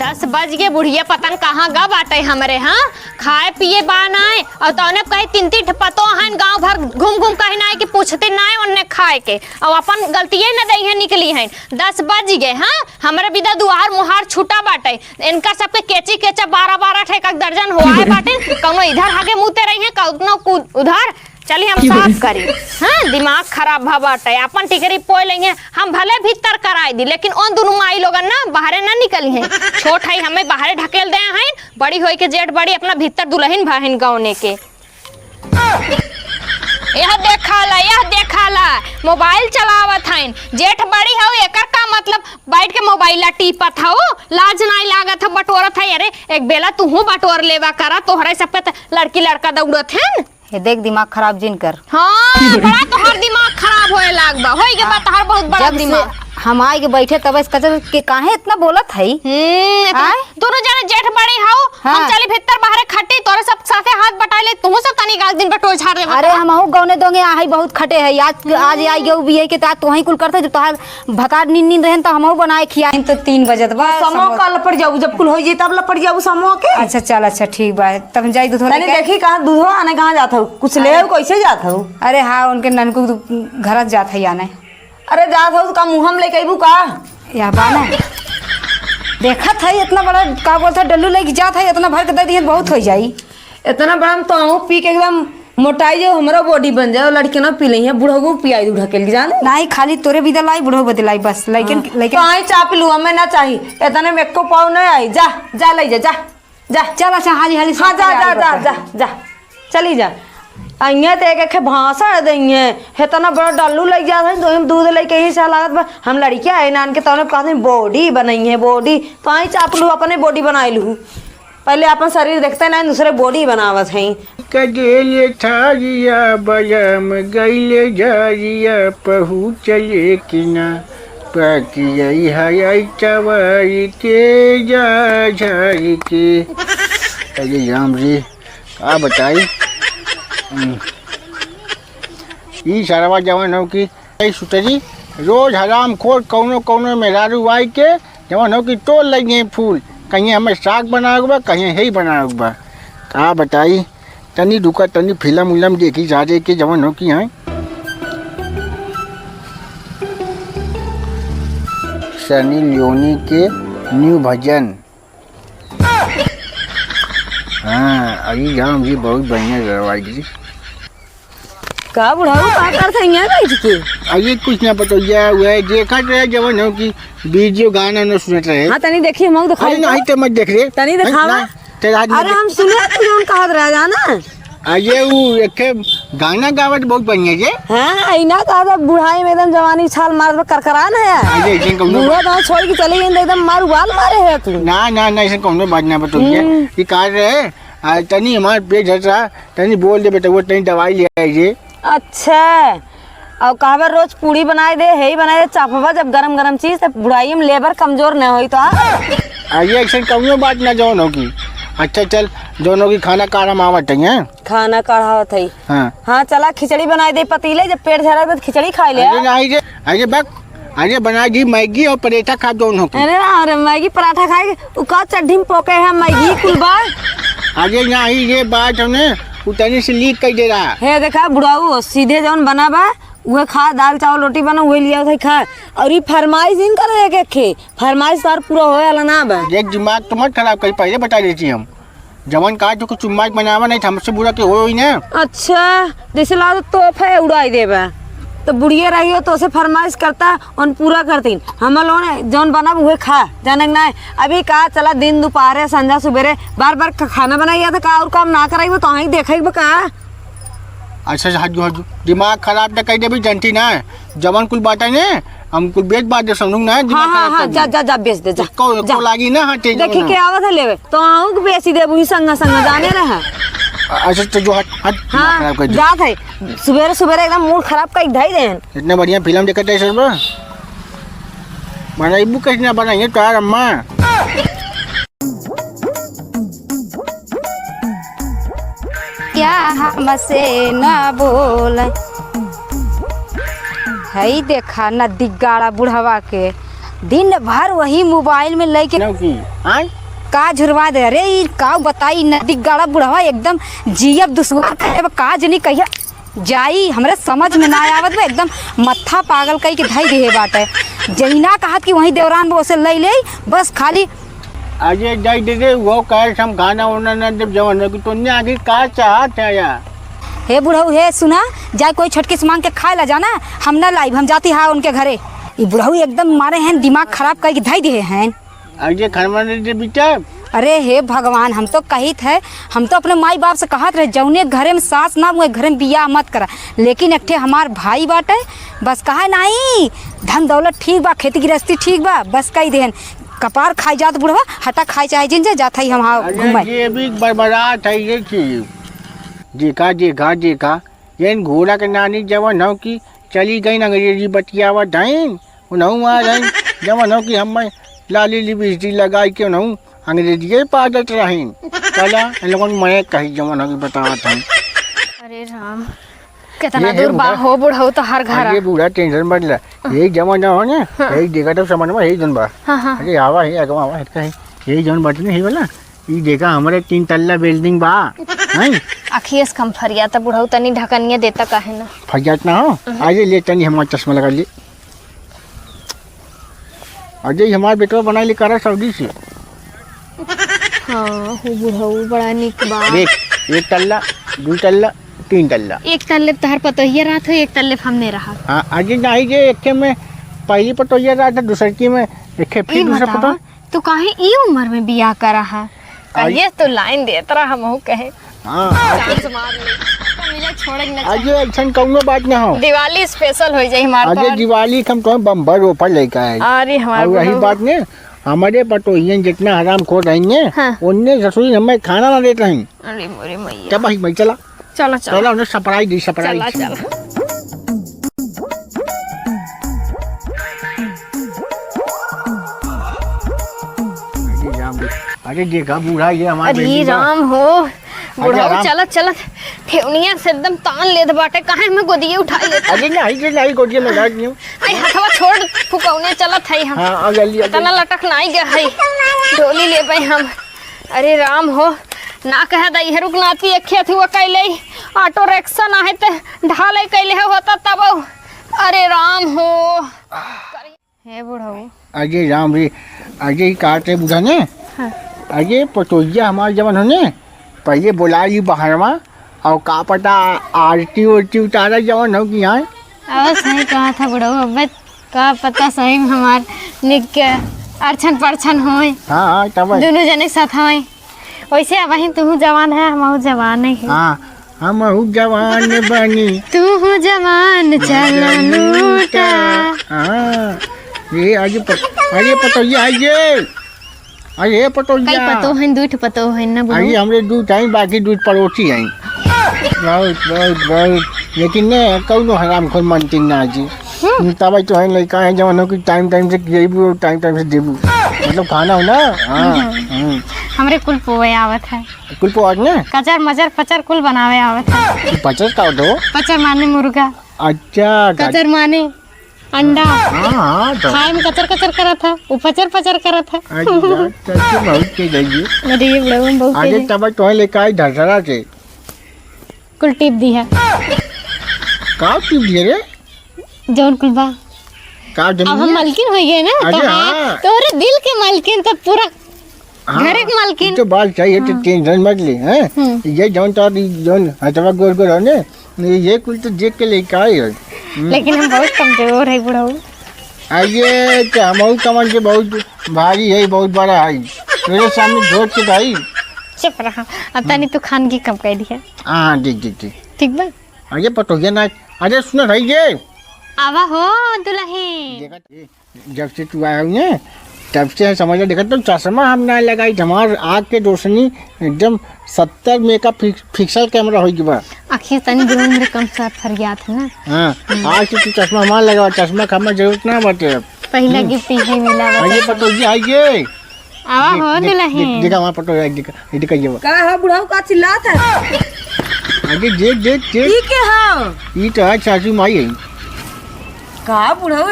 10 बज गए, बुढ़िया पतन कहाँ गा बाटे हमरे। हाँ खाए पिए बानाए और तौने कहीं 3-3 पतो हन गांव भर घूम घूम कहीं ना कि पूछते ना उन्ने खाए के और अपन गलतिये न दई है निकली हैं। 10 बज गए। हाँ हमारे बिदा दुआर मुहार छूटा बाटे, इनका सबके केची केचा 12-12 ठेका दर्जन हुआ बाटे। कौनो इधर आगे मुँहते रही है, कौनो उधर। चलिए हम साफ करी। हाँ दिमाग खराब भा बाटे, अपन टिकरी पोय लेंगे हम भले भीतर कराई दी, लेकिन उन दोनों माई लोगन ना बाहरे ना निकली हैं। छोट है हमें बाहरे ढकेल दे हैं, बड़ी होई के जेठ बड़ी अपना भीतर दुल्हन भाहिन गौने के। यह देखा ला मोबाइल चलावत हैं। जेठ बड़ी हो एकर का मतलब बैठ के मोबाइल टीपत हो, लाज नहीं लागत हो, बटोरत है। अरे एक बेला तू बटोर लेवा करा, तोहरा सब पे लड़की लड़का दौड़त है। ये देख दिमाग खराब जिन कर। हाँ बड़ा तोहर दिमाग खराब होए लाग बा, होई के बा तोहर बहुत बड़ा दिमाग। हम आए के बैठे तब इस कचर के काहे इतना बोलत है। दोनों जने जेठ बड़ी हो। हाँ। हम चली भीतर बाहर खट्टी तोरे सब साथे हाथ बटा ले, तू सब तनी गाल दिन बटो झाड़ दे। अरे हम आहू गौने दोंगे आई बहुत खटे है। आज आई गए बिये के तात तोही कुल करते, जब तोहार भतार नींद रहन त हमहू बनाए खियाई तो 3 बजे बस समो का लपड़ जाऊ, जब कुल हो जाई तब लपड़ जाऊ समो के। अच्छा चल अच्छा ठीक बा, तब जाई दूध तनी देखी कहां दूध आने कहां जात हो, कुछ ले कैसे जात हो। अरे हाँ उनके ननकू घर जात है आने। अरे जात हो का मुंहम ले कइबू का या बाना देखत है इतना बड़ा का बोलता डल्लू लेके जात है, इतना भर के दे दिए बहुत हो जाई। इतना बड़ा तो पी के एकदम मोटाई जाओ, हमारा बॉडी बन जाओ। लड़के ना पी ली बुढ़ऊ पियाई दूध ढकेल के जाने नहीं खाली तोरे भी लाई बुढ़ऊ बदलाई बस। लेकिन तो आई चा पी लू, हमें ना चाहिए इतने में को पाव नहीं आई। जा जा ले जा जा चल अच्छा हाली हाली। हाँ जा जा जा जा जा चली जा। अइया तो एक भाषण देंगे इतना बड़ा डल्लू लग जाता है, तो दूध लेके ही सा लागत बा। हम लड़कियां आए नान के तौने कहते बॉडी बनाई है बॉडी, तो आई चाप लू अपने बॉडी बनाई लू। पहले अपन शरीर देखते ना दूसरे बॉडी बनावत है। कजेले थारिया बजम गईले जारिया पहु चले किना पाकियाई हाई चवाई के जा झारी के। अरे राम जी आ बताई ई सारा जवान हो कि सुतरी रोज हराम खोर कौनो कौनो में रारू आई के जवान हो कि तोड़ लगे फूल, कहीं हमें साग बना बा कहीं ही बना बा। का बताई तनी दुका तनी फिल्म उलम देखी जाजे के जवान हो कि हैं सनी लियोनी के न्यू भजन। हाँ अरे राम जी बहुत बढ़िया रवाई जी। का बुढ़ाऊ का करत है यहाँ बैठ के? अरे कुछ ना बताइए हुआ देखा रहे जवान हो कि वीडियो गाना न सुनत रहे। हाँ तनी देखिए हम दिखा नहीं तो मत देख रहे तनी दिखावा। अरे हम सुने तू जोन कहत रह जाना। अरे वो एक गाना गावत बहुत बढ़िया जे। हां इना का बुढ़ाई में एकदम जवानी छाल मार करकरा ना है। अरे इसे कौनो बुढ़ा तो छोड़ के चले गए एकदम मार उबाल मारे है तू। ना ना ना इसे कौनो बात ना बताइए ये कार रहे तनी हमारे पेट झट रहा तनी बोल दे बेटा वो तनी दवाई ले आइए। अच्छा और कहबे रोज पूड़ी बनाए दे है ही बनाए दे चापवा जब गरम गरम चीज तो बुढ़ाई में लेबर कमजोर न होई तो। अरे ऐसे कौनो बात ना जौन होगी। अच्छा चल दोनों की खाना काढ़ा मावट है खाना काढ़ावत है। हाँ हाँ चला खिचड़ी बनाए दे पतीले, जब पेट झड़ा तो खिचड़ी खा ले। अरे बक अरे बना दी मैगी और पराठा खा दोनों हो। अरे मैगी पराठा खाए का चड्ढी में पोके है मैगी कुलबा। अरे नहीं ये बात हमने उतनी से लीक कर दे रहा है। देखा बुढ़ाऊ सीधे जौन बना बा वह खा, दाल चावल रोटी बना वही लिया था खा। और ये फरमाइश इन करे के फरमाइश सार पूरा होए वाला ना बा। एक दिमाग तो मत खराब कर, पहले बता देती हम जवान का जो कुछ चुम्मा बनावा नहीं था हमसे बुरा के हो ही ना। अच्छा जैसे ला तोहफा उड़ाई देबा तो बुढ़िया रही हो तो उसे फरमाइश करता और पूरा करती। हम लोग जौन बना वह खा जाने ना। अभी कहा चला दिन दोपहर संध्या सुबेरे बार बार खाना बनाइए तो का और काम ना कराई तो ही देखे का। अच्छा हजू हजू दिमाग खराब तो कह दे भी जनती ना जवान कुल बात है ने हम कुल बेच बात दे समझू ना। हाँ हाँ हाँ जा जा जा बेच दे जा को लागी ना। हाँ देखी के आवत है लेवे तो आऊं के बेची दे वही संग संग जाने रहा। अच्छा तो जो हट हट हाँ जात है सुबह सुबह एकदम मूड खराब कर ढाई दे। इतना बढ़िया फिल्म देखते है सर बनाइबू कैसे ना बनाइए तो यार अम्मा। क्या हमसे ना बोल है देखा न दिगाड़ा बुढ़वा के दिन भर वही मोबाइल में लेके नौ की हाँ का झुरवा दे। अरे ई का बताई नदी गाड़ा बुढ़वा एकदम जियब दुश्वार का जनी कहिया जाई हमरे समझ में ना आवत बा। एकदम मत्था पागल कई के धई दे बाटे। जहीना कहत कि वही देवरान बो से ले बस खाली अजय जाई दे दे वो कह हम खाना वाना ना जब जवान की तो ने आगे का चाहत है या हे बुढ़ऊ हे सुना जाए कोई छोटकी से मांग के खाए ला जाना हम ना लाइब हम जाती हाँ उनके घरे। ये बुढ़ऊ एकदम मारे हैं दिमाग खराब करके धई दे हैं। अजय खरमा दे बेटा अरे हे भगवान हम तो कही थे हम तो अपने माई बाप से कहत रहे जौने घरे में सास ना हुए घरे में बियाह मत करा। लेकिन एक ठे हमार भाई बाटे बस कहा नहीं धन दौलत ठीक बा खेती गृहस्थी ठीक बा बस कही देहन कपार खाई जात बुढ़वा हटा खाई चाहे जिन जाता ही हम घूमे। ये भी बड़बड़ात है ये चीज देखा देखा देखा ये घोड़ा के नानी जवान हो की चली गई अंग्रेजी बतियावा डाइन उन्हों आ जाइन जवान हो कि हम लाली लिपस्टिक लगाई के उन्हों अंग्रेजी पादत रहीन चला इन लोगों ने मैं कही जवान हो की बतावत हूँ। अरे राम कितना दूर बा हो बुढ़ऊ तो हर घर ये बूढ़ा टेंशन मत ले यही जवान हो ना यही देखा तब समझ में यही जन बा। अरे आवा है अगवा आवा है यही जवान बट नहीं वाला ये देखा हमारे 3 तल्ला बिल्डिंग बा नहीं अखियस कम फरिया तो बुढ़ऊ तनी ढकनिया देता काहे ना फरियात ना हो आज ले तनी हमारा चश्मा लगा लिए अजय हमारा बेटवा बना ले करा सऊदी से। हाँ हो बुढ़ऊ बड़ा निक बा। देख 1 तल्ला 2 तल्ला 3 तल्ला एक तल्ले तहर पतोहिया रात हो एक तल्ले हमने रहा। हाँ अजय नहीं जे एक में पहली पटोहिया रहा था दूसरी की में एक फिर दूसरा पटो तू काहे ई उम्र में बियाह करा है कहिए तो लाइन देत रहा हमहू कहे हाँ मार ले मिले छोड़े ना अजय ऐसा कौनो बात ना हो दिवाली स्पेशल हो जाए हमारे अजय दिवाली हम तो बम्बर ऊपर लेकर आए अरे हमारे और रही बात ने हमारे पटोहियन जितना हराम खो रहेंगे उनने रसोई हमें खाना ना देते हैं। अरे मोरे मैया क्या भाई चला चलो चलो चला उन्हें सपराई दी सपराई चला चला अरे देखा बूढ़ा ये हमारे अरे राम हो बुढ़ऊ चलत चलत ठेवनिया से एकदम तान लेत बाटे काहे में गोदिए उठाई लेता। अरे नहीं गोदिया में डाल दियो आई हथवा छोड़ फुकौने चलत है हम। हाँ जल्दी तना लटक नहीं गया है डोली ले बई हम। अरे राम हो ना कह दई है रुक नाती अखे थुआ कैले ऑटो रिक्शा ना है ते ढाले कैले होता तब। अरे राम हो हे बुढ़ऊ अजय राम रे अजय काटे बुढ़ा ने अजय पटोहिया हमारे जवन होने पहले बुला ली बाहर में और का पता आरती उरती उतारा जवन हो कि यहाँ अब सही कहा था बुढ़ऊ अब का पता सही में हमार निक अर्छन परछन होए। हाँ तब दोनों जने साथ होए वैसे अब ही तू जवान है हम जवान है। हाँ हम जवान बनी तू जवान चला लूटा। हाँ ये अजय पटोहिया अरे पटोहिया कई पतो हैं दूठ पतो हैं ना अरे हमरे दूध आई बाकी दूध पड़ोसी आई बहुत लेकिन ने कौनो हराम खोल मनती ना जी तब तो है लड़का है जवानों की टाइम से देबू टाइम से देबू मतलब खाना हो ना। हाँ हमरे कुल पोवे आवत है कुल पोआज ने कचर मचर पचर कुल बनावे आवत है। पचर का दो पचर माने मुर्गा अच्छा कचर माने अंडा हाँ तो खाए में कचर कचर करा था वो पचर पचर करा था। बहुत के गई अरे ये बड़ा बहुत अरे तब तो है लेकर आई धरसरा से कुल टिप दी है का टिप दिए रे जौन कुल बा का अब हम मालकिन हो गए ना अरे तो हाँ। तोरे दिल के मालकिन तो पूरा घर के मालकिन तो बात चाहिए तो टेंशन मत ले हैं ये जौन तो जौन हथवा गोर गोर है ने ये कुल तो देख के लेकर आई है। लेकिन हम बहुत कमजोर है बुढ़ऊ। अरे क्या हम कमर के बहुत भारी है बहुत बड़ा है मेरे सामने झोट के भाई चुप रहा अब तनी तू खान की कम कह दिया। हाँ देख ठीक बा अरे पटोहिया ना अरे सुनो भाई ये आवा हो दुल्हन देखा जब से तू आया ना तब से समझ देखा तो चश्मा हम ना लगाई हमार आँख के रोशनी एकदम 70 मेकअप पिक्सल कैमरा हो गया। आखिर तनी दूर मेरे कम साथ फरियाद है ना। हाँ आज से तू चश्मा हमारा लगा चश्मा का हमारा जरूरत ना बटे अब पहला गिफ्ट ही मिला अरे पटोहिया आइए आवा हो दुल्हन देखा वहाँ पटोहिया देखा ये का है बुढ़ऊ का चिल्लात है अरे देख ठीक है हाँ ये तो है सासू माई है का बुढ़ऊ